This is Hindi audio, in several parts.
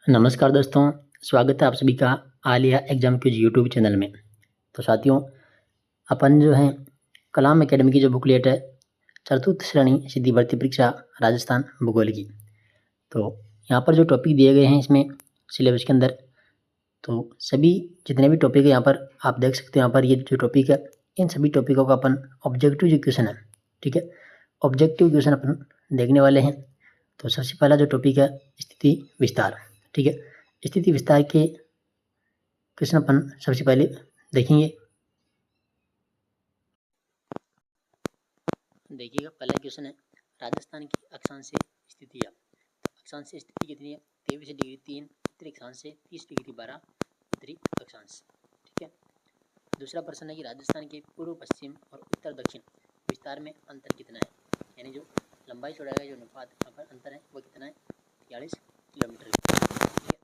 नमस्कार दोस्तों, स्वागत है आप सभी का Alia exam quiz YouTube channel में। तो साथियों, अपन जो है कलाम एकेडमी की जो बुकलेट है चतुर्थ श्रेणी सीधी भर्ती परीक्षा राजस्थान भूगोल की, तो यहाँ पर जो टॉपिक दिए गए हैं इसमें सिलेबस के अंदर, तो सभी जितने भी टॉपिक है यहाँ पर आप देख सकते हो। यहाँ पर ये जो टॉपिक है इन सभी टॉपिकों का अपन ऑब्जेक्टिव जो क्वेश्चन है, ठीक है, ऑब्जेक्टिव क्वेश्चन अपन देखने वाले हैं। तो सबसे पहला जो टॉपिक है स्थिति विस्तार, ठीक है। स्थिति विस्तार के क्वेश्चन अपन सबसे पहले देखेंगे। देखिएगा, पहला क्वेश्चन है राजस्थान की अक्षांशीय स्थितियाँ। अक्षांशीय स्थिति कितनी है? 23 डिग्री 3 उत्तरी अक्षांश से 30 डिग्री 12 उत्तरी अक्षांश, ठीक है। दूसरा प्रश्न है कि राजस्थान के पूर्व पश्चिम और उत्तर दक्षिण विस्तार में अंतर कितना है, यानी जो लंबाई चौड़ाई का जो अनुपात यहाँ पर अंतर है वो कितना है? 43 किलोमीटर, ठीक है।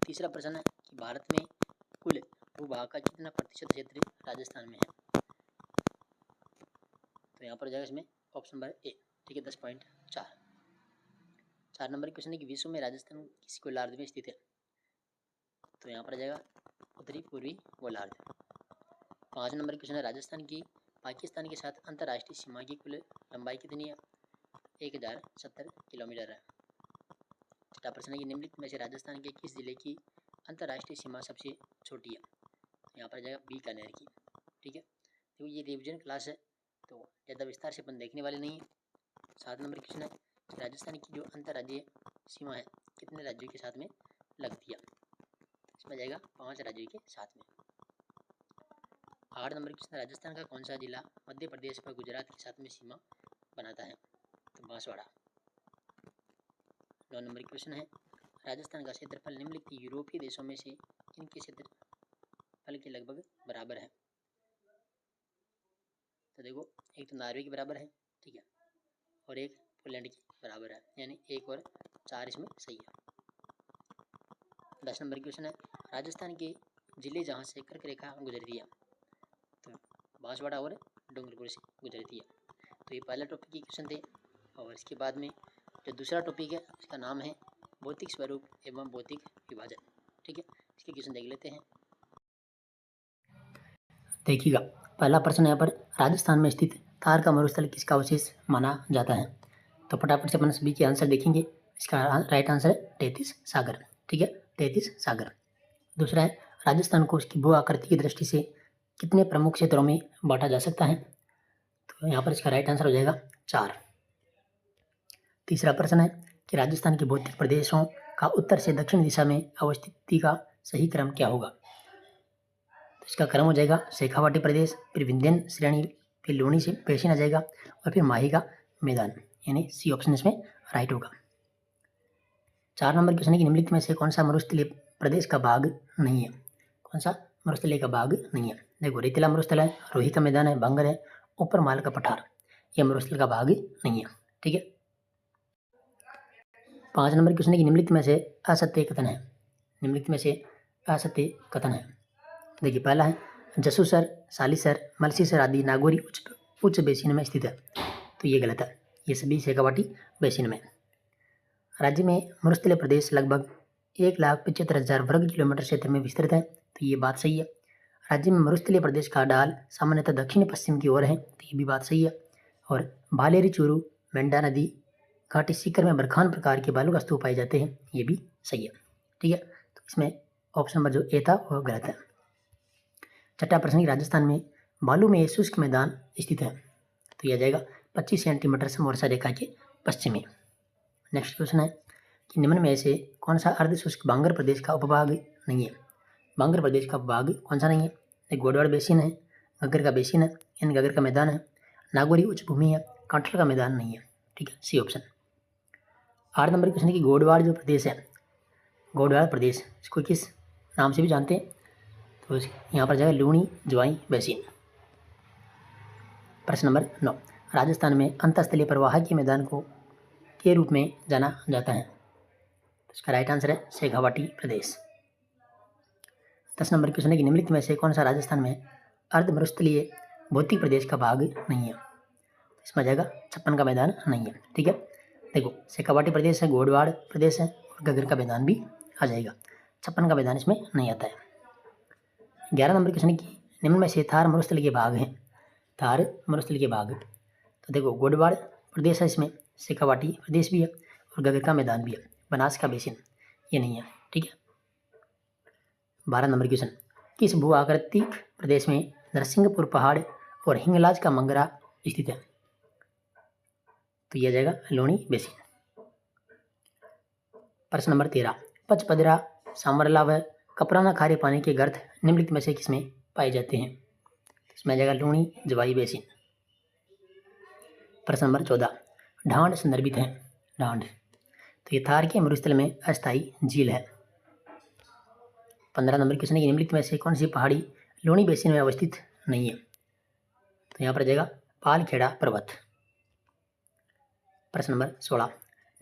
तीसरा प्रश्न है कि भारत में कुल भूभाग का कितना प्रतिशत क्षेत्र राजस्थान में है? तो यहाँ पर जाएगा इसमें ऑप्शन नंबर ए, ठीक है, 10.4। 4 नंबर क्वेश्चन है कि विश्व में राजस्थान किस गोलार्ध में स्थित है? तो यहाँ पर जाएगा उत्तरी पूर्वी गोलार्ध। 5 नंबर क्वेश्चन है राजस्थान की पाकिस्तान के साथ अंतर्राष्ट्रीय सीमा की कुल लंबाई कितनी है? 1070 किलोमीटर है। छठा प्रश्न है कि निम्नलिखित में से राजस्थान के किस जिले की अंतर्राष्ट्रीय सीमा सबसे छोटी है? यहाँ पर जाएगा बीकानेर की, ठीक है। तो ये रिवीजन क्लास है तो ज़्यादा विस्तार से अपन देखने वाले नहीं है। 7 नंबर क्वेश्चन है राजस्थान की जो अंतर्राज्यीय सीमा है कितने राज्यों के साथ में लगती है? इसमें जाएगा 5 राज्यों के साथ में। 8 नंबर क्वेश्चन राजस्थान का कौन सा जिला मध्य प्रदेश व गुजरात के साथ में सीमा बनाता है? तो बांसवाड़ा। 9 नंबर क्वेश्चन है राजस्थान का क्षेत्रफल निम्नलिखित यूरोपीय देशों में से किनके क्षेत्रफल के लगभग बराबर है? तो देखो, एक तो नॉर्वे के बराबर है, ठीक है, और एक पोलैंड के बराबर है, यानी 1 और 4 इसमें सही है। 10 नंबर क्वेश्चन है राजस्थान के जिले जहाँ से कर्क रेखा गुजरती है? तो बांसवाड़ा और डूंगरपुर से गुजरती है। तो ये पहला टॉपिक के क्वेश्चन थे। और इसके बाद में जो दूसरा टॉपिक है उसका नाम है भौतिक स्वरूप एवं भौतिक विभाजन, ठीक है। इसके क्वेश्चन देख लेते हैं। देखिएगा, पहला प्रश्न यहाँ पर राजस्थान में स्थित थार का मरुस्थल किसका अवशेष माना जाता है? तो फटाफट से अपन सभी के आंसर देखेंगे। इसका राइट आंसर है 33 सागर, ठीक है, 33 सागर। दूसरा है राजस्थान को उसकी भू आकृति की दृष्टि से कितने प्रमुख क्षेत्रों में बांटा जा सकता है? तो यहाँ पर इसका राइट आंसर हो जाएगा 4। तीसरा प्रश्न है कि राजस्थान के भौतिक प्रदेशों का उत्तर से दक्षिण दिशा में अवस्थिति का सही क्रम क्या होगा? तो इसका क्रम हो जाएगा शेखावाटी प्रदेश, फिर विंध्यन श्रेणी, फिर लूणी से बेसिन आ जाएगा और फिर माही का मैदान, यानी सी ऑप्शन इसमें राइट होगा। 4 नंबर क्वेश्चन है कि निम्नलिखित में से कौन सा मरुस्थलीय प्रदेश का भाग नहीं है? कौन सा मरुस्थलीय का भाग नहीं है? देखो, रेतीला मरुस्थल है, रोही का मैदान है, बांगर है, ऊपर माल का पठार, यह मरुस्थल का भाग नहीं है, ठीक है। 5 नंबर क्वेश्चन है कि निम्नलिखित में से असत्य कथन है? निम्नलिखित में से असत्य कथन है, देखिए, पहला है जसूसर, सालिसर, मलसीसर आदि नागौरी उच्च बेसिन में स्थित है। तो ये गलत है, ये सभी शेखावाटी बेसिन में। राज्य में मरुस्थलीय प्रदेश लगभग 1,75,000 वर्ग किलोमीटर क्षेत्र में विस्तृत है। तो ये बात सही है। राज्य में मरुस्थलीय प्रदेश का ढाल सामान्यतः दक्षिण पश्चिम की ओर है। तो ये भी बात सही है। और भालेरी चूरू, मेंढा नदी घाटी शिखर में बरखान प्रकार के बालू का स्तूप पाए जाते हैं। ये भी सही है, ठीक है। तो इसमें ऑप्शन नंबर जो ए था वो गलत है। छठा प्रश्न, राजस्थान में बालू में शुष्क मैदान स्थित है। तो यह जाएगा 25 सेंटीमीटर समवर्षा रेखा के पश्चिम में। नेक्स्ट क्वेश्चन है कि निम्न में से कौन सा अर्ध शुष्क बांगर प्रदेश का उपभाग नहीं है? बांगर प्रदेश का उपभाग कौन सा नहीं है? एक गोडवाड़ बेसिन है, घग्गर का बेसिन है, यानी घग्गर का मैदान है, नागौरी उच्च भूमि है, कांठल का मैदान नहीं है, ठीक है, सी ऑप्शन। 8 नंबर क्वेश्चन है कि गोडवाड़ जो प्रदेश है, गोडवाड़ प्रदेश इसको किस नाम से भी जानते हैं? तो यहाँ पर जाएगा लूणी ज्वाई बेसिन। प्रश्न नंबर 9, राजस्थान में अंतःस्थलीय प्रवाह के मैदान को के रूप में जाना जाता है? तो इसका राइट आंसर है शेखावाटी प्रदेश। 10 नंबर क्वेश्चन है कि निम्नलिखित में से कौन सा राजस्थान में अर्ध मरुस्थलीय भौतिक प्रदेश का भाग नहीं है? इसमें जाएगा छप्पन का मैदान नहीं है, ठीक है। देखो, शेखावाटी प्रदेश है, गोडवाड़ प्रदेश है और घग्गर का मैदान भी आ जाएगा। 56 का मैदान इसमें नहीं आता है। 11 नंबर क्वेश्चन की निम्न में से थार मरुस्थल के भाग हैं। थार मरुस्थल के भाग, तो देखो गोडवाड़ प्रदेश है, इसमें शेखावाटी प्रदेश भी है और गगन का मैदान भी है। बनास का बेसिन ये नहीं है, ठीक है। 12 नंबर क्वेश्चन, किस भू आकृतिक प्रदेश में नरसिंहपुर पहाड़ और हिंगलाज का मंगरा स्थित है? तो यह जाएगा लोनी बेसिन। प्रश्न नंबर 13, पचपदरा, सांवरला व कपराना खारे पानी के गर्त निम्नलिखित में से किसमें पाए जाते हैं? इसमें आ जाएगा लूणी जवाई बेसिन। प्रश्न नंबर 14, ढांड संदर्भित है। ढांड, तो ये थार के मरुस्थल में अस्थायी झील है। 15 नंबर क्वेश्चन है, निम्नलिखित में से कौन सी पहाड़ी लूणी बेसिन में अवस्थित नहीं है? तो यहाँ पर जाएगा पालखेड़ा पर्वत। प्रश्न नंबर 16,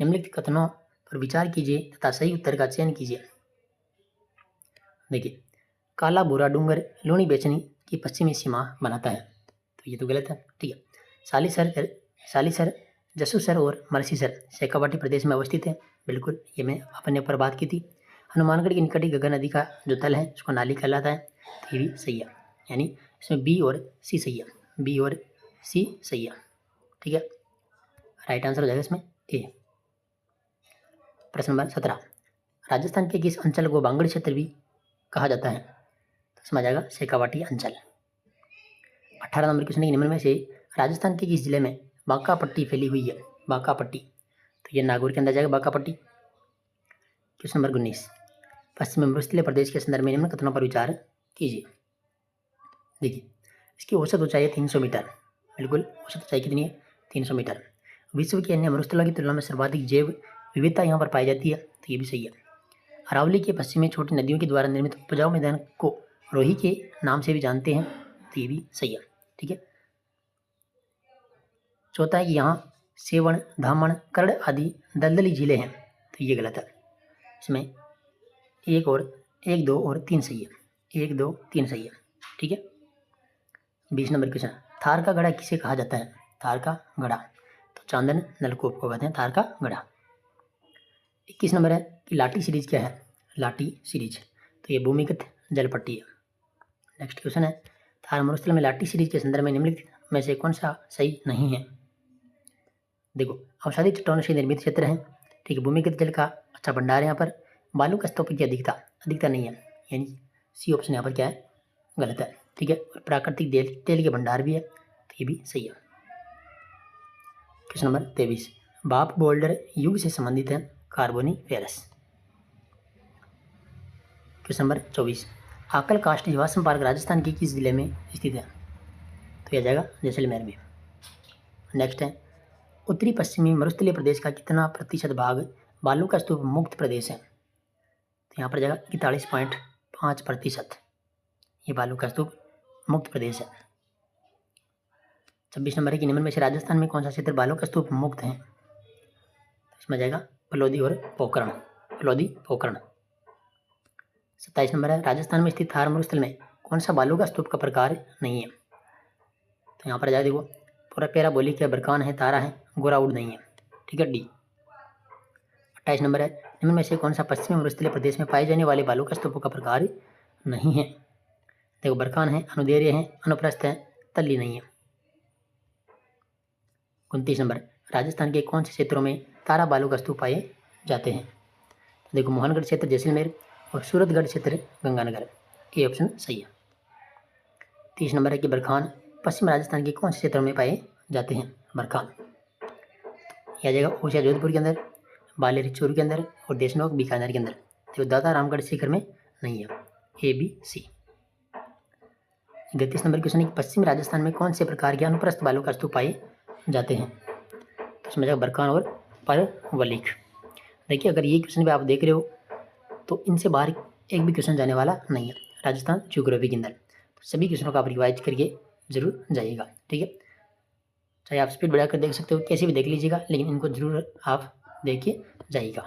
निम्नलिखित कथनों पर विचार कीजिए तथा सही उत्तर का चयन कीजिए। देखिए, काला भूरा डूंगर लूणी बेसिन की पश्चिमी सीमा बनाता है, तो ये तो गलत है, ठीक है। सालीसर, जसूसर और मलसीसर शेखावाटी प्रदेश में अवस्थित है, बिल्कुल, ये मैं अपने ऊपर बात की थी। हनुमानगढ़ के निकट ही गंगा नदी का जो तल है उसको नाली कहलाता है, तो ये भी सही है, यानी इसमें बी और सी सही है, बी और सी सही है, ठीक है। राइट आंसर हो जाएगा इसमें ए। प्रश्न नंबर 17, राजस्थान के किस अंचल को बांगड़ क्षेत्र भी कहा जाता है? तो इसमें आ जाएगा शेखावाटी अंचल। 18 नंबर क्वेश्चन के निम्न में से राजस्थान के किस जिले में बांका पट्टी फैली हुई है? बांका पट्टी, तो ये नागौर के अंदर जाएगा बांका पट्टी। क्वेश्चन नंबर 19, पश्चिमी मरुस्थलीय प्रदेश के संदर्भ में निम्न कथनों पर विचार कीजिए। देखिए, इसकी औसत ऊंचाई है 300 मीटर, बिल्कुल, औसत ऊंचाई कितनी है? 300 मीटर। विश्व के अन्य मरुस्थलों की तुलना में सर्वाधिक जैव विविधता यहाँ पर पाई जाती है, तो ये भी सही है। अरावली के पश्चिम में छोटी नदियों के द्वारा निर्मित उपजाऊ मैदान को रोही के नाम से भी जानते हैं, तो ये भी सही है, ठीक है। चौथा है कि यहाँ सेवण, धामण, करड़ आदि दलदली झीलें हैं, तो ये गलत है। इसमें 1, 2 और 3 सही है, 1, 2, 3 सही है, ठीक है। 20 नंबर क्वेश्चन, थार का गड़ा किसे कहा जाता है? थार का गड़ा, तो चांदन नलकूप को कहते हैं थार का गड़ा। 21 नंबर है कि लाटी सीरीज क्या है? लाटी सीरीज, तो ये भूमिगत जलपट्टी है। नेक्स्ट क्वेश्चन है, थार मरुस्थल में लाटी सीरीज के संदर्भ में निम्नलिखित में से कौन सा सही नहीं है? देखो, औषधि चट्टानों से निर्मित क्षेत्र है, ठीक है, भूमिगत जल का अच्छा भंडार है यहाँ पर, बालू का स्तूप की अधिकता नहीं है, यानी सी ऑप्शन यहाँ पर क्या है? गलत है, ठीक है। और प्राकृतिक तेल के भंडार भी है, तो ये भी सही है। क्वेश्चन नंबर 23, बाप बोल्डर युग से संबंधित है कार्बोनिफेरस। क्वेश्चन नंबर 24, आकल कास्ट जीवाश्म पार्क राजस्थान के किस जिले में स्थित है? तो यह जाएगा जैसलमेर में। नेक्स्ट है, उत्तरी पश्चिमी मरुस्थलीय प्रदेश का कितना प्रतिशत भाग बालू का स्तूप मुक्त प्रदेश है? तो यहाँ पर जाएगा 41.5%, ये बालू का स्तूप मुक्त प्रदेश है। 26 नंबर है कि निम्न में से राजस्थान में कौन सा क्षेत्र बालू का स्तूप मुक्त है? इसमें जाएगा फलोदी और पोकरण, फलोदी पोकरण। 27 नंबर है, राजस्थान में स्थित थार मरुस्थल में कौन सा बालू का स्तूप का प्रकार नहीं है? तो यहाँ पर जाएगा, देखो, पूरा पेरा बोली क्या, बरकान है, तारा है, गोराउड नहीं है, ठीक है, डी। 28 नंबर है, निम्न में से कौन सा पश्चिमी मरुस्थलीय प्रदेश में पाए जाने वाले बालू का स्तूपों का प्रकार नहीं है? देखो, बरकान है, अनुदैर्य है, अनुप्रस्थ है, तल्ली नहीं है। 29 नंबर, राजस्थान के कौन से क्षेत्रों में तारा बालू का स्तूप पाए जाते हैं? देखो, मोहनगढ़ क्षेत्र जैसलमेर और सूरतगढ़ क्षेत्र गंगानगर, ये ऑप्शन सही है। 30 नंबर है कि बरखान पश्चिम राजस्थान के कौन से क्षेत्रों में पाए जाते हैं? बरखान, यह जगह ऊषा जोधपुर के अंदर, बालेर चूरू के अंदर और देशनोक बीकानेर के अंदर, तो दादा रामगढ़ शिखर में नहीं है, A B C. 31 number question है कि पश्चिम राजस्थान में कौन से प्रकार के अनुप्रस्थ बालू का स्तूप पाए जाते हैं? तो इसमें जाएगा बरकान और परवलिक। देखिए, अगर ये क्वेश्चन भी आप देख रहे हो तो इनसे बाहर एक भी क्वेश्चन जाने वाला नहीं है राजस्थान ज्योग्राफी के अंदर, तो सभी क्वेश्चनों को आप रिवाइज करके जरूर जाइएगा, ठीक है। चाहे आप स्पीड बढ़ाकर देख सकते हो, कैसे भी देख लीजिएगा, लेकिन इनको जरूर आप देखिए जाइएगा।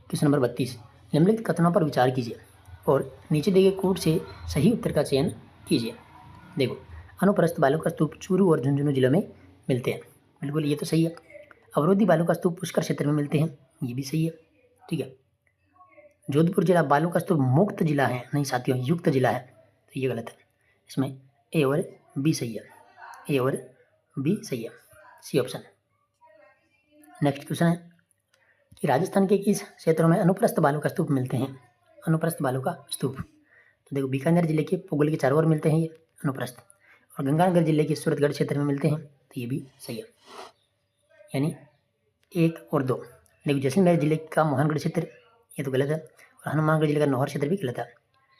क्वेश्चन नंबर 32, निम्नलिखित कथनों पर विचार कीजिए और नीचे दिए गए कोड से सही उत्तर का चयन कीजिए। देखो, अनुप्रस्थ बालू का स्तूप चूरू और झुंझुनू जिलों में मिलते हैं, बिल्कुल, ये तो सही है। अवरोधी बालू का स्तूप पुष्कर क्षेत्र में मिलते हैं, ये भी सही है। ठीक है। जोधपुर जिला बालू का स्तूप मुक्त जिला है, नहीं साथियों, युक्त जिला है, तो ये गलत है। इसमें ए और बी सही है, ए और बी सही है, सी ऑप्शन। नेक्स्ट क्वेश्चन है कि राजस्थान के किस क्षेत्रों में अनुप्रस्थ बालू का स्तूप मिलते हैं? अनुप्रस्थ बालू का स्तूप, तो देखो बीकानेर जिले के पुगल के चारों ओर मिलते हैं ये अनुप्रस्थ, और गंगानगर जिले के सूरतगढ़ क्षेत्र में मिलते हैं, तो ये भी सही है, यानी 1 और 2। देखो जैसलमेर जिले का मोहनगढ़ क्षेत्र, ये तो गलत है, और हनुमानगढ़ जिले का नौहर क्षेत्र भी गलत है।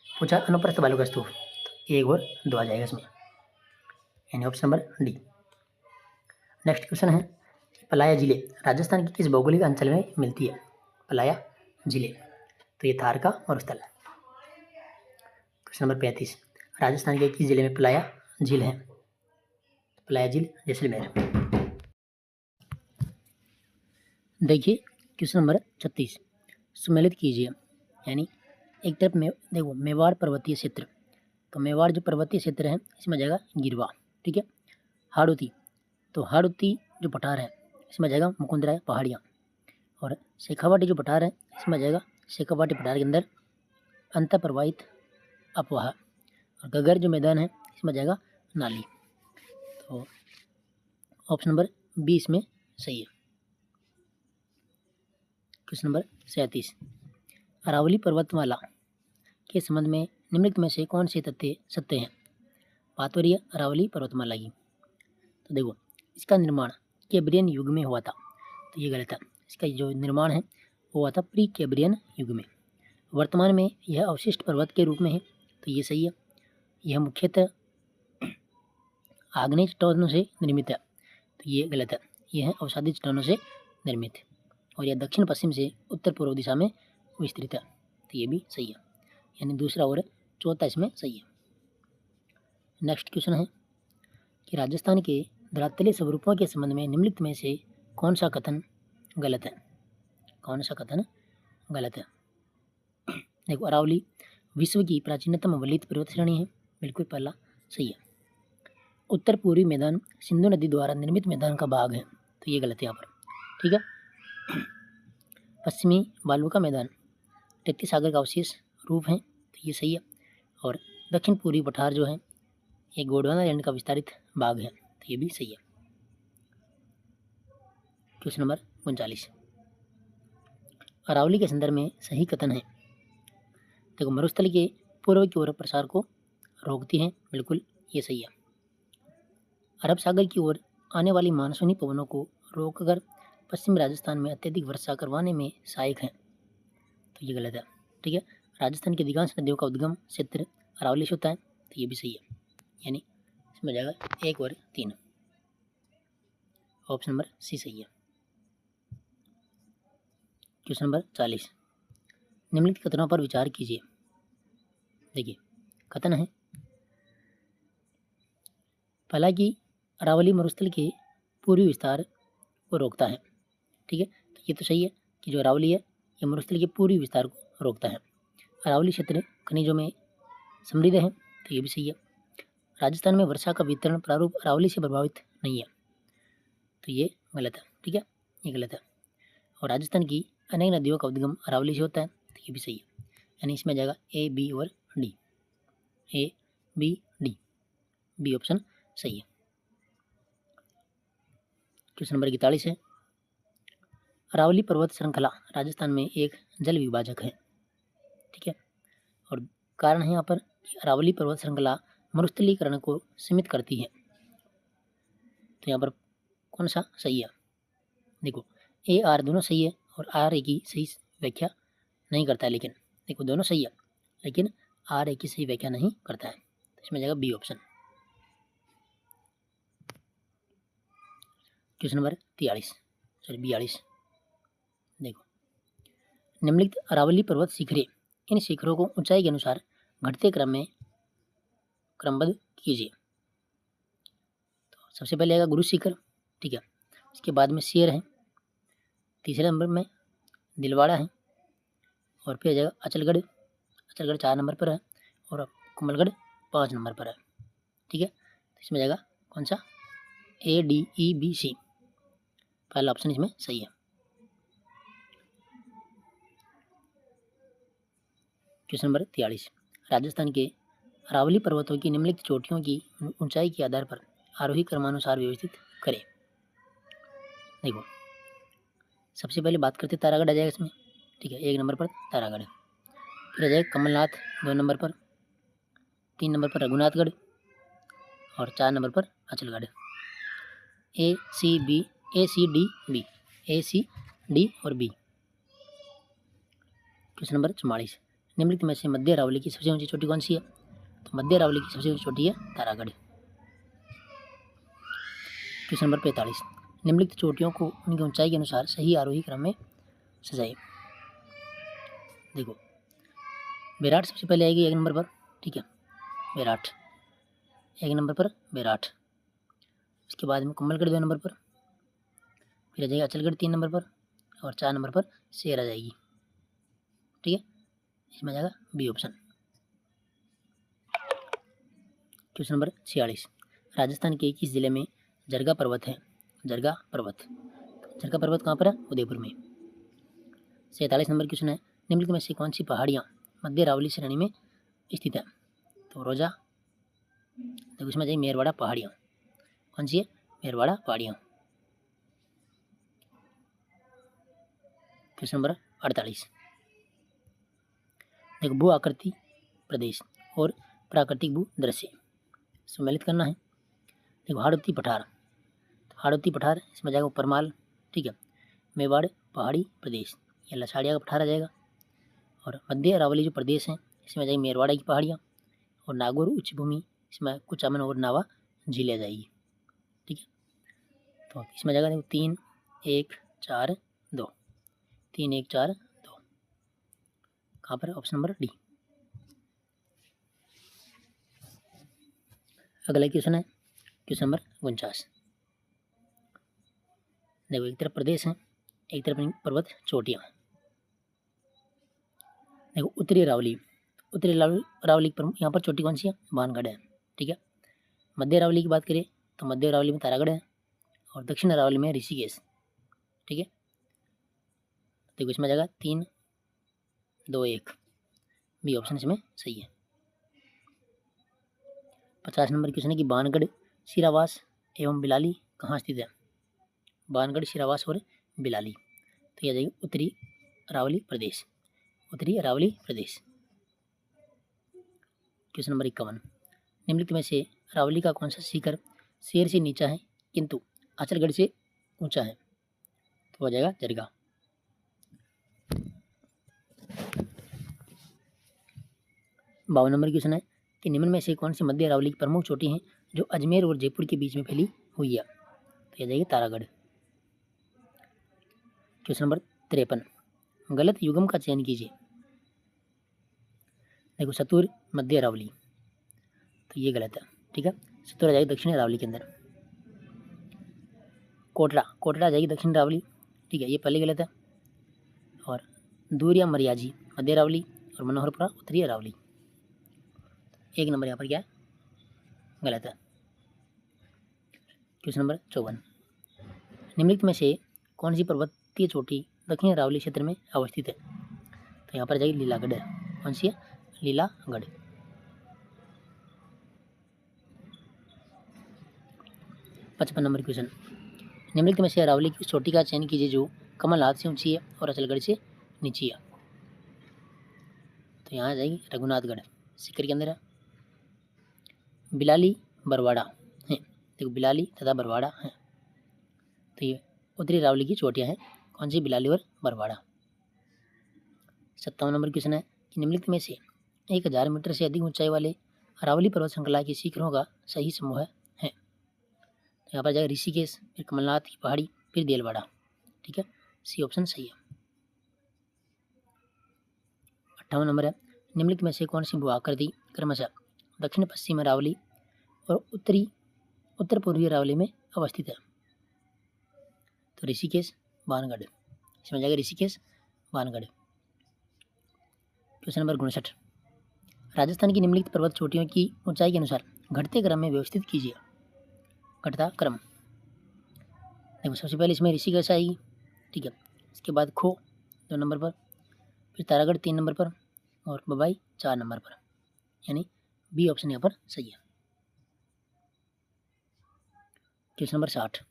पूछा अनुप्रस्थ बालू का स्तूप, तो 1 और 2 आ जाएगा इसमें, यानी option number D. Next question है पलाया जिले राजस्थान के किस भौगोलिक अंचल में मिलती है? पलाया जिले, तो ये थार का मरुस्थल। क्वेश्चन नंबर 35, राजस्थान के किस जिले में पलाया झील है? पलाया झील जैसलमेर। देखिए क्वेश्चन नंबर 36, सम्मिलित कीजिए, यानी एक तरफ में देखो मेवाड़ पर्वतीय क्षेत्र, तो मेवाड़ जो पर्वतीय क्षेत्र है इसमें जाएगा गिरवा, ठीक है। हाड़ौती, तो हाड़ौती जो पठार है इसमें जाएगा मुकुंदराय पहाड़ियाँ, और शेखावाटी जो पठार है इसमें जाएगा शेखावाटी पठार के अंदर अंतर प्रवाहित अपवाह, और गगर जो मैदान है इसमें जाएगा नाली, तो ऑप्शन नंबर बी इसमें सही है। क्वेश्चन नंबर 37, अरावली पर्वतमाला के संबंध में निम्नलिखित में से कौन से तथ्य सत्य हैं? बात हो रही है अरावली पर्वतमाला की, तो देखो इसका निर्माण कैब्रियन युग में हुआ था, तो ये गलत है। इसका जो निर्माण है वो हुआ था प्री कैब्रियन युग में। वर्तमान में यह अवशिष्ट पर्वत के रूप में है, तो ये सही है। यह मुख्यतः आग्नेय चट्टानों से निर्मित है, तो ये गलत है। यह अवसादी चट्टानों से निर्मित है, और यह दक्षिण पश्चिम से उत्तर पूर्व दिशा में विस्तृत है, तो ये भी सही है, यानी दूसरा और चौथा इसमें सही है। नेक्स्ट क्वेश्चन है कि राजस्थान के धरातलीय स्वरूपों के संबंध में निम्नलिखित में से कौन सा कथन गलत है? कौन सा कथन गलत है? देखो अरावली विश्व की प्राचीनतम वलित पर्वत श्रेणी है, बिल्कुल पहला सही है। उत्तर पूर्वी मैदान सिंधु नदी द्वारा निर्मित मैदान का भाग है, तो ये गलत है यहाँ पर, ठीक है। पश्चिमी बालू का मैदान तैतीस सागर का अवशेष रूप है, तो ये सही है। और दक्षिण पूर्वी पठार जो है ये गोंडवाना लैंड का विस्तारित भाग है, तो ये भी सही है। क्वेश्चन नंबर 39, अरावली के संदर्भ में सही कथन है। देखो मरुस्थल के पूर्व की ओर प्रसार को रोकती है, बिल्कुल ये सही है। अरब सागर की ओर आने वाली मानसूनी पवनों को रोककर पश्चिम राजस्थान में अत्यधिक वर्षा करवाने में सहायक है, तो ये गलत है, ठीक है। राजस्थान की अधिकांश नदियों का उद्गम क्षेत्र अरावली से होता है, तो ये भी सही है, यानी इसमें जाएगा 1 और 3, ऑप्शन नंबर सी सही है। क्वेश्चन नंबर 40, निम्नलिखित कथनों पर विचार कीजिए। देखिए कथन है पहला कि अरावली मरुस्थल के पूर्वी विस्तार को रोकता है, ठीक है, तो ये तो सही है कि जो अरावली है ये मरुस्थल के पूर्वी विस्तार को रोकता है। अरावली क्षेत्र खनिजों में समृद्ध है, तो ये भी सही है। राजस्थान में वर्षा का वितरण प्रारूप अरावली से प्रभावित नहीं है, तो ये गलत है, ठीक है, ये गलत है। और राजस्थान की अनेक नदियों का उद्गम अरावली से होता है, तो ये भी सही है, यानी इसमें जाएगा ए बी और डी, A B D, B option सही है। क्वेश्चन नंबर 41 है अरावली पर्वत श्रृंखला राजस्थान में एक जल विभाजक है, ठीक है, और कारण है यहाँ पर कि अरावली पर्वत श्रृंखला मरुस्थलीकरण को सीमित करती है, तो यहाँ पर कौन सा सही है? देखो ए आर दोनों सही है, और आर ए की सही व्याख्या नहीं करता है, लेकिन देखो दोनों सही है लेकिन आर ए की सही व्याख्या नहीं करता है, तो इसमें जाएगा बी ऑप्शन। क्वेश्चन नंबर 42, देखो निम्नलिखित अरावली पर्वत शिखरें, इन शिखरों को ऊंचाई के अनुसार घटते क्रम में क्रमबद्ध कीजिए। तो सबसे पहले आएगा गुरु शिखर, ठीक है, इसके बाद में शेर है, तीसरे नंबर में दिलवाड़ा है, और फिर आ जाएगा अचलगढ़, अचलगढ़ 4 नंबर पर है, और कुंभलगढ़ 5 नंबर पर है, ठीक है, तो इसमें जाएगा कौन सा A D E B C, पहला ऑप्शन इसमें सही है। क्वेश्चन नंबर 43, राजस्थान के अरावली पर्वतों की निम्नलिखित चोटियों की ऊंचाई के आधार पर आरोही क्रमानुसार व्यवस्थित करें। देखो, सबसे पहले बात करते तारागढ़ आ जाएगा इसमें, ठीक है, 1 नंबर पर तारागढ़, फिर आ जाएगा कमलनाथ 2 नंबर पर, 3 नंबर पर रघुनाथगढ़ और 4 नंबर पर अचलगढ़। ए सी डी और बी। क्वेश्चन नंबर 44, निम्नलिखित में से मध्य अरावली की सबसे ऊंची चोटी कौन सी है? तो मध्य अरावली की सबसे ऊंची चोटी है तारागढ़। क्वेश्चन नंबर 45, निम्नलिखित चोटियों को उनकी ऊंचाई के अनुसार सही आरोही क्रम में सजाए। देखो, बेराट सबसे पहले आएगी 1 नंबर पर, ठीक है, बेराट 1 नंबर पर बेराट, उसके बाद में कुंभलगढ़ 2 नंबर पर, फिर आ जाएगा अचलगढ़ 3 नंबर पर और 4 नंबर पर शेर आ जाएगी, ठीक है, इसमें आ जाएगा B option. Question number 46, Rajasthan के किस जिले में जरगा पर्वत है? जरगा पर्वत कहाँ पर है? उदयपुर में। 47 नंबर क्वेश्चन है, निम्नलिखित में से कौन सी पहाड़ियाँ मध्य अरावली श्रेणी में स्थित है? तो रोजा, देखो इसमें जाएगी मेरवाड़ा पहाड़ियाँ, कौन सी है? मेरवाड़ा पहाड़ियाँ। क्वेश्चन नंबर 48, देखो, भू आकृति प्रदेश और प्राकृतिक भू दृश्य सम्मिलित करना है। देखो, हाड़ौती पठार, तो हाड़ौती पठार इसमें जाएगा परमाल, ठीक है, मेवाड़ पहाड़ी प्रदेश, ये लसाड़िया का पठार आ जाएगा, और मध्य अरावली जो प्रदेश है इसमें जाएगी मेरवाड़ा की पहाड़ियाँ, और नागौर उच्च भूमि इसमें कुचामन और नावा झील आ जाएगी, ठीक है। तो इसमें जाएगा देखो 3 1 4 2, 3 1 4 2, कहाँ पर? Option number D. अगला क्वेश्चन है क्वेश्चन नंबर 49, देखो, एक तरफ प्रदेश है, एक तरफ पर्वत चोटियाँ। देखो, उत्तरी अरावली प्रमुख यहाँ पर चोटी कौन सी है? बानगढ़ है, ठीक है। मध्य अरावली की बात करें तो मध्य अरावली में तारागढ़ है, और दक्षिण अरावली में ऋषिकेश, ठीक है। देखो, इसमें जाएगा 3 2 1, बी ऑप्शन इसमें सही है। 50 नंबर क्वेश्चन है कि बानगढ़, सिरावास एवं बिलाली कहाँ स्थित है? बानगढ़, सिरावास और बिलाली, तो यह जाएगी उत्तरी अरावली प्रदेश, उत्तरी अरावली प्रदेश। क्वेश्चन नंबर 51, निम्नलिखित में से अरावली का कौन सा शिखर शेर से नीचा है किंतु अचलगढ़ से ऊंचा है? तो हो जाएगा जरगा। बावन नंबर क्वेश्चन है कि निम्न में से कौन सी मध्य अरावली की प्रमुख चोटी है जो अजमेर और जयपुर के बीच में फैली हुई है? तो यह जाएगी तारागढ़। क्वेश्चन नंबर 53, गलत युग्म का चयन कीजिए। देखो, सतुर मध्य अरावली, तो ये गलत है, ठीक है, सतुर आ जाएगी दक्षिण अरावली के अंदर। कोटड़ा आ जाएगी दक्षिण अरावली, ठीक है, ये पहले गलत है। और दूरिया मरियाजी मध्य अरावली और मनोहरपुरा उत्तरी अरावली, 1 नंबर यहाँ पर क्या है? गलत है। क्वेश्चन नंबर 54, निम्नलिखित में से कौन सी पर्वतीय चोटी दक्षिण अरावली क्षेत्र में अवस्थित है? तो यहाँ पर जाएगी लीलागढ़, कौन सी है? लीलागढ़। 55 नंबर क्वेश्चन, निम्नलिखित में से अरावली की चोटी का चयन कीजिए जो कमलनाथ से ऊंची है और अचलगढ़ से नीची है। तो यहाँ आ जाएगी रघुनाथगढ़, सीकर के अंदर है। बिलाली बरवाड़ा है, देखो बिलाली तथा बरवाड़ा है, तो ये उत्तरी अरावली की चोटियाँ हैं, कौन सी? बिलाली और बरवाड़ा। 57 नंबर क्वेश्चन है कि निम्नलिखित में से 1000 मीटर से अधिक ऊंचाई वाले अरावली पर्वत श्रृंखला के शिखरों का सही समूह है? तो यहाँ पर जाएगा ऋषिकेश, फिर कमलनाथ की पहाड़ी, फिर देलवाड़ा, ठीक है, सी ऑप्शन सही है। 58 नंबर है, निम्नलिखित में से कौन सी भू आकृति क्रमशः दक्षिण पश्चिम अरावली और उत्तर पूर्वी अरावली में अवस्थित है? तो ऋषिकेश, बानगढ़, इसमें जाएगा ऋषिकेश, बानगढ़। क्वेश्चन नंबर 59, राजस्थान की निम्नलिखित पर्वत चोटियों की ऊंचाई के अनुसार घटते क्रम में व्यवस्थित कीजिए। घटता क्रम, देखो, सबसे पहले इसमें ऋषिकेश आएगी, ठीक है, इसके बाद खो 2 नंबर पर, फिर तारागढ़ 3 नंबर पर, और बबाई 4 नंबर पर, यानी बी ऑप्शन यहाँ पर सही है। क्वेश्चन नंबर 60,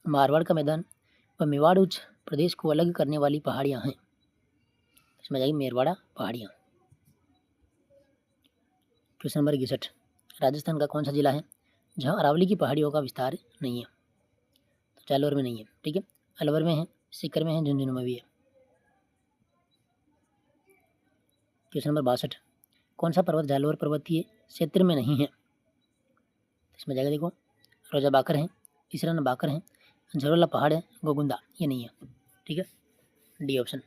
मारवाड़ का मैदान व मेवाड़ उच्च प्रदेश को अलग करने वाली पहाड़ियाँ हैं। इसमें जाएगी मेरवाड़ा पहाड़ियाँ। क्वेश्चन नंबर 61, राजस्थान का कौन सा जिला है जहाँ अरावली की पहाड़ियों का विस्तार नहीं है? तो जालौर में नहीं है, ठीक है, अलवर में है, सीकर में है, झुंझुनू में भी है। क्वेश्चन नंबर 62, कौन सा पर्वत जालौर पर्वतीय क्षेत्र में नहीं है? इसमें जाएगा देखो, रोजा बाकर है, इसराना बाकर है, झरोला पहाड़ है, गोगुंदा, ये नहीं है, ठीक है, डी ऑप्शन।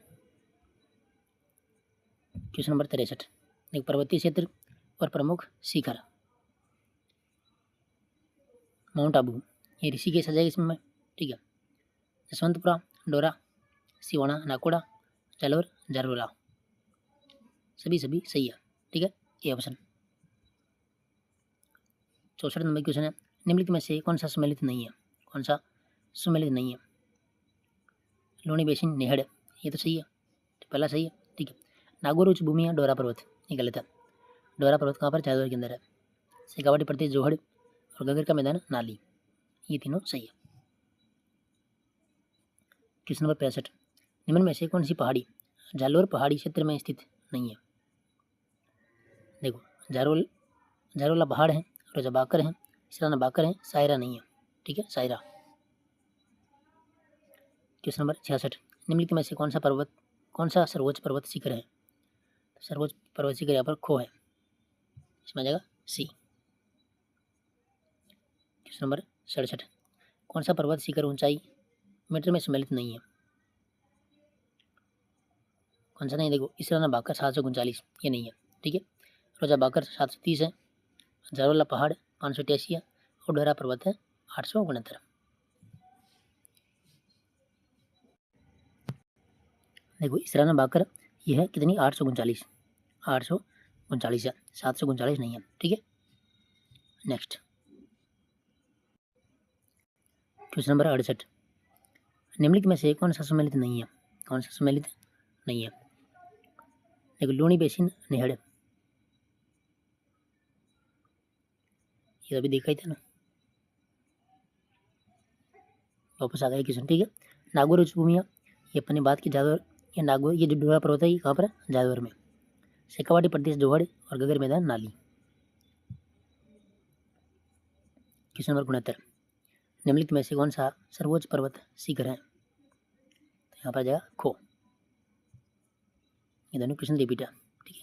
क्वेश्चन नंबर 63, एक पर्वतीय क्षेत्र और प्रमुख शिखर, माउंट आबू, ये ऋषिकेश आ जाएगा इसमें, ठीक है, यशवंतपुरा, डोरा, सिवाना, नाकोड़ा, जालौर, जारोला, सभी सही है, ठीक है, ये ऑप्शन। 64 नंबर क्वेश्चन है, निम्नलिखित में से कौन सा सम्मिलित नहीं है? कौन सा सम्मिलित नहीं है? लोनी बेसिन, नेहड़, ये तो सही है, तो पहला सही है, ठीक है। नागौर उच्च भूमि है, डोरा पर्वत, ये गलत है। डोरा पर्वत कहाँ पर? जालौर के अंदर है। शेखावाटी प्रदेश जोहड़ और गगर का मैदान नाली, ये तीनों सही है। क्वेश्चन नंबर 65, निम्न में से कौन सी पहाड़ी जालौर पहाड़ी क्षेत्र में स्थित नहीं है? देखो, जारोला पहाड़ है, रोजा बाकर है, इसराना बाकर है, सायरा नहीं है, ठीक है, सायरा। क्वेश्चन नंबर 66, निम्नलिखित में से कौन सा सर्वोच्च पर्वत शिखर है? सर्वोच्च पर्वत शिखर यहाँ पर खो है, इसमें आ जाएगा सी। क्वेश्चन नंबर 67, कौन सा पर्वत शिखर ऊंचाई मीटर में सम्मिलित नहीं है? कौन सा नहीं? देखो, इसराना बाकर 739, ये नहीं है, ठीक है, रोजा बाकर 730 है, जारोला पहाड़ 588 है, और डोरा पर्वत है 869। देखो, इसराना बाकर ये है कितनी? 839 है, 739 नहीं है, ठीक है। नेक्स्ट, क्वेश्चन नंबर 68, निम्नलिखित में से कौन सा सम्मिलित नहीं है? कौन सा सम्मिलित नहीं है? देखो, लूनी बेसिन, नेहड़, ये तो अभी देखा ही था ना, वापस आ गया क्वेश्चन, ठीक है। नागौर उच्च भूमिया, ये अपने बात की जादौर, ये नागौर, ये जो डोरा पर्वत है ये कहाँ पर? जादौर में। शेखावाटी प्रदेश जोहड़ और गगर मैदान नाली। क्वेश्चन नंबर 69, निम्नलिखित में से कौन सा सर्वोच्च पर्वत शिखर है? तो यहाँ पर जाएगा खो, ये दोनों क्वेश्चन रिपीट है, ठीक है।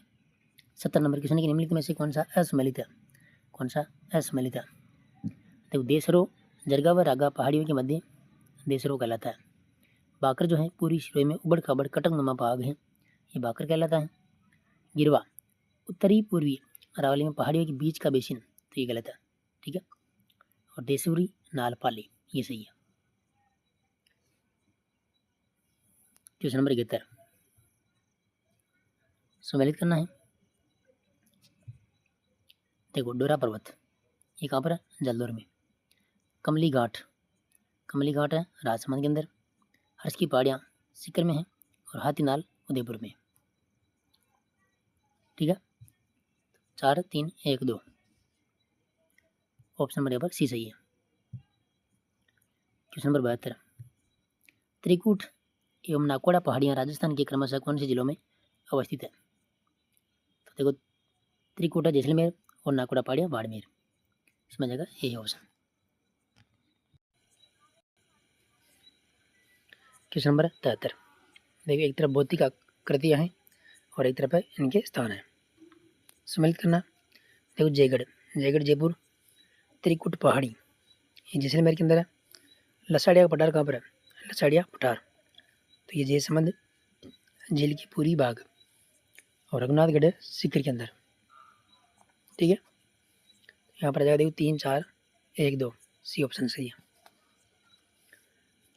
70 नंबर क्वेश्चन है, निम्नलिखित में से कौन सा असम्मिलित है? कौन सा असम्मिलित है? देखो, देसरो, जरगा व रागा पहाड़ियों के मध्य देसरो कहलाता है। बाकर जो है पूरी सिरोही में उबड़ खाबड़ कटक नुमा भाग है, ये बाकर कहलाता है। गिरवा, उत्तरी पूर्वी अरावली में पहाड़ियों के बीच का बेसिन, तो ये गलत है, ठीक है। और देसुरी, नाल, पाली, ये सही है। क्वेश्चन नंबर 71, सम्मिलित करना है। देखो, डोरा पर्वत, ये कहाँ पर है? जालौर में। कमली घाट है राजसमंद के अंदर। हर्ष की पहाड़ियाँ सीकर में है, और हाथीनाल उदयपुर में, ठीक है। 4, 3, 1, 2, ऑप्शन नंबर यहाँ पर सी सही है। क्वेश्चन नंबर 72, त्रिकूट एवं नाकोड़ा पहाड़ियाँ राजस्थान के क्रमशः कौन से जिलों में अवस्थित है? तो देखो, त्रिकूटा जैसलमेर और नाकोड़ा पहाड़ियाँ बाड़मेर, इसमें जाएगा यही ऑप्शन। क्वेश्चन नंबर 73, देखिए, एक तरफ भौतिक आकृतियाँ हैं और एक तरफ है इनके स्थान है, सम्मिलित करना। देखो, जयगढ़ जयपुर, त्रिकुट पहाड़ी ये जैसलमेर के अंदर है। लसाड़िया का पठार कहाँ पर है? लसाड़िया पठार, तो ये जयसमंद झील की पूरी भाग, और रघुनाथगढ़ सीकर के अंदर, ठीक है। यहाँ पर आ जाएगा, देखो, 3, 4, 1, 2, सी ऑप्शन सही है।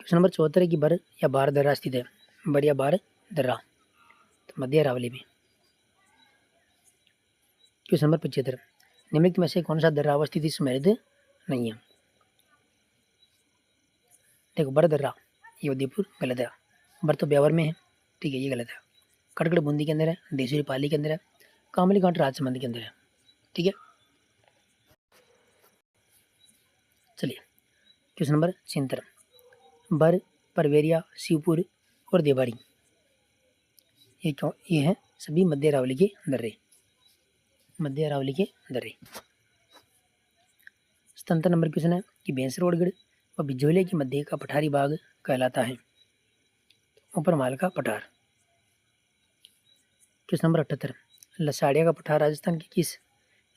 क्वेश्चन नंबर 74 की बर या बार दर्रा स्थित है? बर या बार दर्रा, तो मध्य अरावली में। क्वेश्चन नंबर 75, निम्नलिखित में से कौन सा दर्रा अवस्थित सम्मिलित नहीं है? देखो, बर दर्रा, ये उदयपुर, गलत है। बर तो ब्यावर में है, ठीक है, ये गलत है। खटगड़ बूंदी के अंदर है, देसूरी पाली के अंदर है, कामली घाट राजसमंद के अंदर है। ठीक है, चलिए क्वेश्चन नंबर 76, बर, परवेरिया, शिवपुर और देवाड़ी ये हैं सभी मध्य अरावली के दर्रे, मध्य अरावली के दर्रे। 77 नंबर क्वेश्चन है कि बेंसरोडगढ़ व बिजोलिया के मध्य का पठारी भाग कहलाता है, ऊपर माल का पठार। क्वेश्चन नंबर 78, लसाड़िया का पठार राजस्थान के किस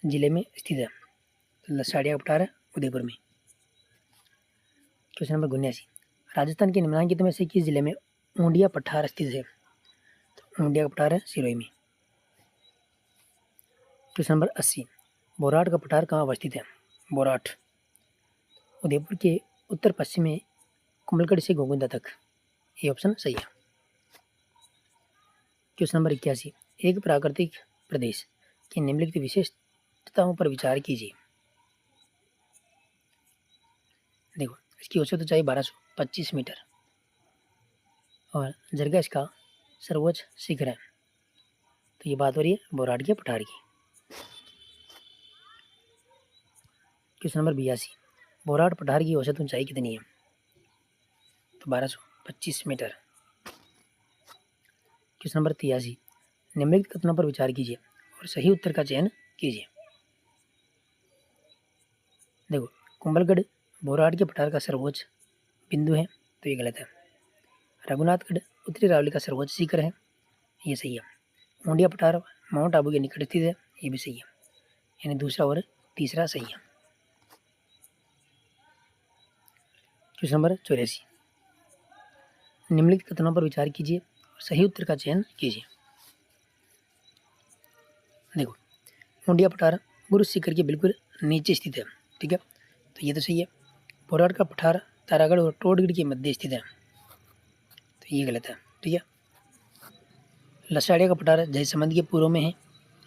जिले में स्थित है? तो लसाड़िया का पठार है उदयपुर में। क्वेश्चन नंबर 79, राजस्थान के निम्नलिखित में से किस जिले में ऊंडिया पठार स्थित है? तो ऊंडिया का पठार है सिरोही में। क्वेश्चन नंबर 80, बोराट का पठार कहाँ अवस्थित है? बोराट उदयपुर के उत्तर पश्चिम में कुंभलगढ़ से गोगुंदा तक, ये ऑप्शन सही है। क्वेश्चन नंबर 81, एक प्राकृतिक प्रदेश की निम्नलिखित विशेषताओं पर विचार कीजिए। देखो इसकी औसत ऊंचाई 1225 मीटर और जरगा इसका सर्वोच्च शिखर है। तो ये बात हो रही है बोराट के पठार की। क्वेश्चन नंबर 82, बोराट पठार की औसत ऊंचाई कितनी है? तो 1225 मीटर। क्वेश्चन नंबर 83, निम्नलिखित कथनों पर विचार कीजिए और सही उत्तर का चयन कीजिए। देखो कुंभलगढ़ बोराट के पठार का सर्वोच्च बिंदु है, तो ये गलत है। रघुनाथगढ़ उत्तरी अरावली का सर्वोच्च शिखर है, ये सही है। ऊंडिया पठार माउंट आबू के निकट स्थित है, ये भी सही है, यानी दूसरा और तीसरा सही है। क्वेश्चन नंबर 84, निम्नलिखित कथनों पर विचार कीजिए और सही उत्तर का चयन कीजिए। देखो ऊंडिया पठार गुरु शिखर के बिल्कुल नीचे स्थित है, ठीक है, तो ये तो सही है। बोराट का पठार तारागढ़ और टोडगढ़ के मध्य स्थित है, तो ये गलत है, ठीक है। लसाड़िया का पठार जयसमंद के पूर्व में है,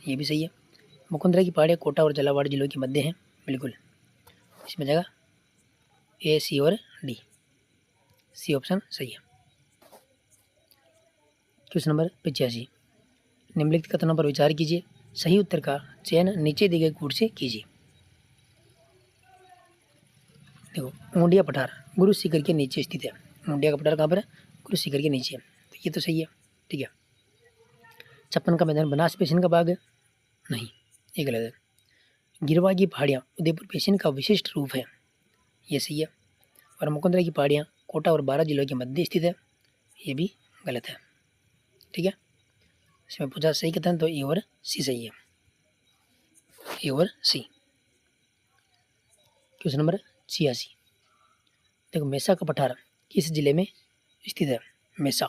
ये भी सही है। मुकुंदरा की पहाड़ियाँ कोटा और झालावाड़ जिलों के मध्य हैं, बिल्कुल, इसमें जगह ए, सी और डी, सी ऑप्शन सही है। क्वेश्चन नंबर 85, निम्नलिखित कथनों पर विचार कीजिए, सही उत्तर का चयन नीचे दिए गए कूट से कीजिए। देखो ऊंडिया पठार गुरु शिखर के नीचे स्थित है, ऊंडिया का पठार कहाँ पर है? गुरु शिखर के नीचे, तो ये तो सही है, ठीक है। छप्पन का मैदान बनास बेसिन का भाग नहीं, ये गलत है। गिरवा की पहाड़ियाँ उदयपुर बेसिन का विशिष्ट रूप है, ये सही है। और मुकुंदरा की पहाड़ियाँ कोटा और 12 जिलों के मध्य स्थित है, ये भी गलत है, ठीक है। इसमें पूछा सही कथन तो ए और सी सही है, ए और सी। क्वेश्चन नंबर 86, देखो मेसा का पठार किस जिले में स्थित है? मेसा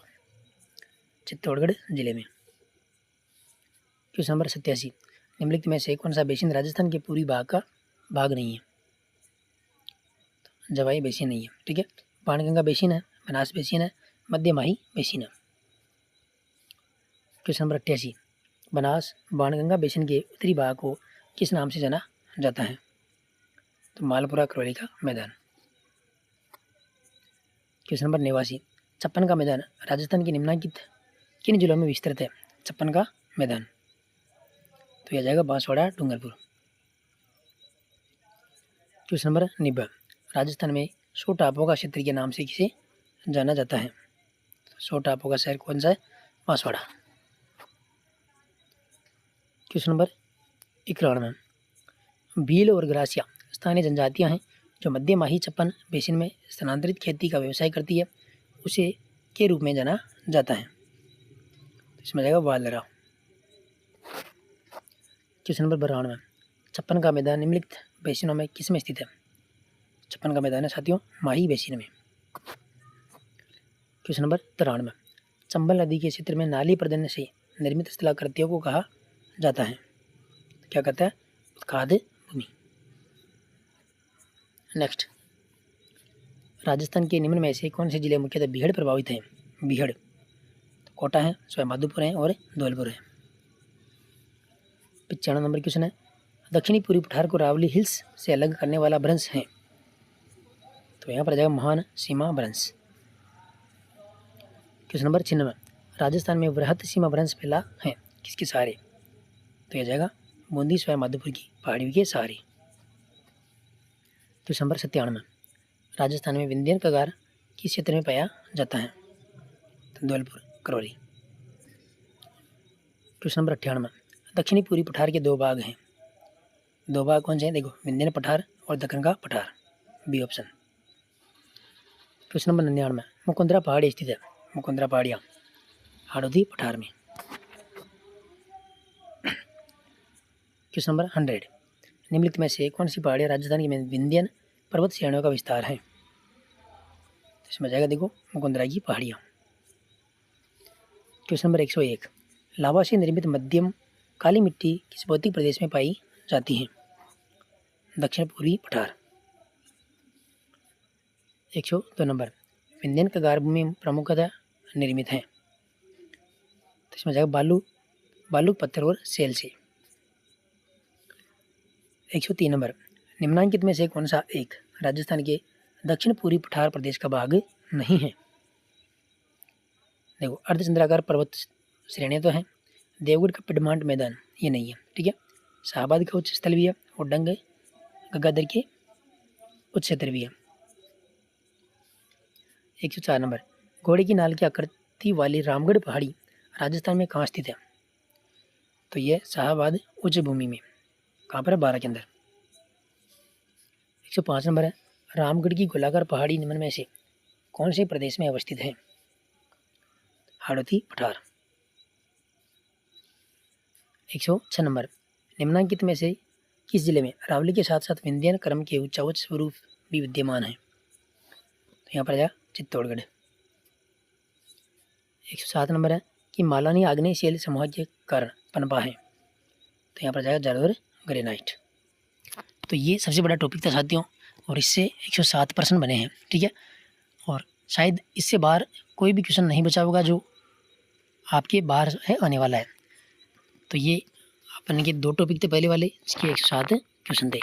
चित्तौड़गढ़ जिले में। क्वेश्चन नंबर 87, निम्नलिखित में से कौन सा बेसिन राजस्थान के पूरी भाग का भाग नहीं है? तो जवाई बेसिन नहीं है, ठीक है। बाणगंगा बेसिन है, बनास बेसिन है, मध्य माही बेसिन है। Question number 88, Banas Banganga basin के उत्तरी भाग को किस नाम से जाना जाता है? तो मालपुरा करौली का मैदान। क्वेश्चन नंबर 89, छप्पन का मैदान राजस्थान के निम्नलिखित किन जिलों में विस्तृत है? छप्पन का मैदान, तो यह जाएगा बांसवाड़ा डूंगरपुर। क्वेश्चन नंबर 90, राजस्थान में 100 टापुओं का क्षेत्र के नाम से किसे जाना जाता है? 100 टापुओं का शहर कौन सा है? बांसवाड़ा। क्वेश्चन नंबर 91, भील और ग्रासिया स्थानीय जनजातियां हैं जो मध्य माही छप्पन बेसिन में स्थानांतरित खेती का व्यवसाय करती है, उसे के रूप में जाना जाता है? इसमें जाएगा वालरा। क्वेश्चन नंबर 92, छप्पन का मैदान निम्नलिखित बेसिनों में किस में स्थित है? छप्पन का मैदान है साथियों माही बेसिन में। क्वेश्चन नंबर 93, चंबल नदी के क्षेत्र में नाली प्रदन से निर्मित स्थलाकृतियों को कहा जाता है? क्या कहता है? उत्खाद भूमि। नेक्स्ट, राजस्थान के निम्न में से कौन से जिले मुख्यतः बीहड़ प्रभावित हैं? बीहड़ तो कोटा है, सवाईमाधोपुर है और धौलपुर है। 95 नंबर क्वेश्चन है, दक्षिणी पूर्वी पठार को रावली हिल्स से अलग करने वाला भ्रंश है? तो यहाँ पर आ जाएगा महान सीमा भ्रंश। क्वेश्चन नंबर 96, राजस्थान में वृहत सीमा वृंश फैला है किसके सहारे? तो यह जाएगा बूंदी स्वयं माधोपुर की पहाड़ियों के सहारे। क्वेश्चन नंबर 97, राजस्थान में विंध्यन कगार किस क्षेत्र में पाया जाता है? तो धौलपुर करौली। क्वेश्चन नंबर 98, दक्षिणी पूर्वी पठार के दो भाग हैं। दो भाग कौन से हैं? देखो, विंध्यन पठार और दक्कन का पठार, B option. Question number 99, Mukundra पहाड़ी स्थित है। मुकुंदरा पहाड़ियाँ हाड़ौती पठार में। क्वेश्चन नंबर 100, निम्नलिखित में से कौन सी पहाड़ियाँ राजस्थान की विंध्यन पर्वत श्रेणियों का विस्तार है? तो इसमें जाएगा देखो मुकुंदरा की पहाड़ियाँ। क्वेश्चन नंबर 101, लावा से निर्मित मध्यम काली मिट्टी किस भौतिक प्रदेश में पाई जाती है? दक्षिण पूर्वी पठार। 102 नंबर, विंध्यन कगार भूमि प्रमुखतः निर्मित है। तो इसमें जाएगा बालू पत्थर और सेल से। 103 नंबर, निम्नांकित में से कौन सा एक राजस्थान के दक्षिण पूर्वी पठार प्रदेश का भाग नहीं है? देखो, अर्धचंद्राकार पर्वत श्रेणियाँ तो हैं, देवगढ़ का पिडमांट मैदान ये नहीं है, ठीक है। शाहबाद का उच्च स्थल भी है और डंग गंगाधर के उच्च क्षेत्र भी है। 104 नंबर, घोड़े की नाल की आकृति वाली रामगढ़ पहाड़ी राजस्थान में कहाँ स्थित है? तो ये शाहबाद उच्च भूमि में, कहाँ पर है? 12 के अंदर। 105 नंबर है, रामगढ़ की गोलाकार पहाड़ी निम्न में से कौन से प्रदेश में अवस्थित है? हाड़ौती पठार। 106 नंबर, निम्नांकित में से किस जिले में अरावली के साथ साथ विंध्यन क्रम के उच्चावच स्वरूप भी विद्यमान है? तो यहाँ पर जाएगा चित्तौड़गढ़। 107 नंबर है कि मालानी आग्नेय शैल समूह के कारण पनपा है। तो यहाँ पर जाएगा जालोर ग्रेनाइट। तो ये सबसे बड़ा टॉपिक था साथियों, और इससे 107 प्रश्न बने हैं, ठीक है। और शायद इससे बाहर कोई भी क्वेश्चन नहीं बचा होगा जो आपके बाहर है आने वाला है। तो ये अपन के 2 टॉपिक थे पहले वाले, इसके 107 क्वेश्चन थे।